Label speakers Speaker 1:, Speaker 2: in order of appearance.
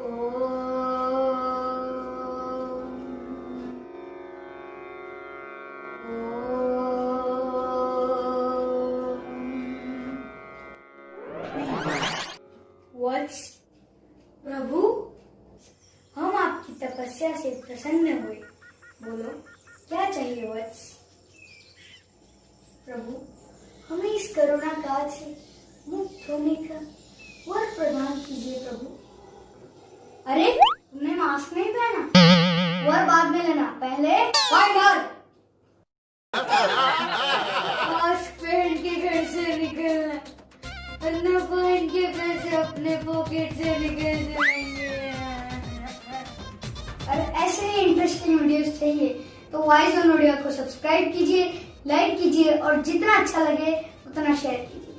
Speaker 1: वत्स, प्रभु हम आपकी तपस्या से प्रसन्न हुए। बोलो क्या चाहिए वत्स। प्रभु हमें इस कोरोना काल से मुक्त होने का वर प्रदान कीजिए प्रभु। अरे तुमने मास्क नहीं पहना, वर बाद में लेना, पहले फाइटर। मास्क पहन के घर से निकलना, अन्ना पहन के पैसे अपने पॉकेट से निकल जाएंगे। और ऐसे ही इंटरेस्टिंग वीडियोस चाहिए तो वाइज ऑन ऑडियो को सब्सक्राइब कीजिए, लाइक कीजिए और जितना अच्छा लगे उतना शेयर कीजिए।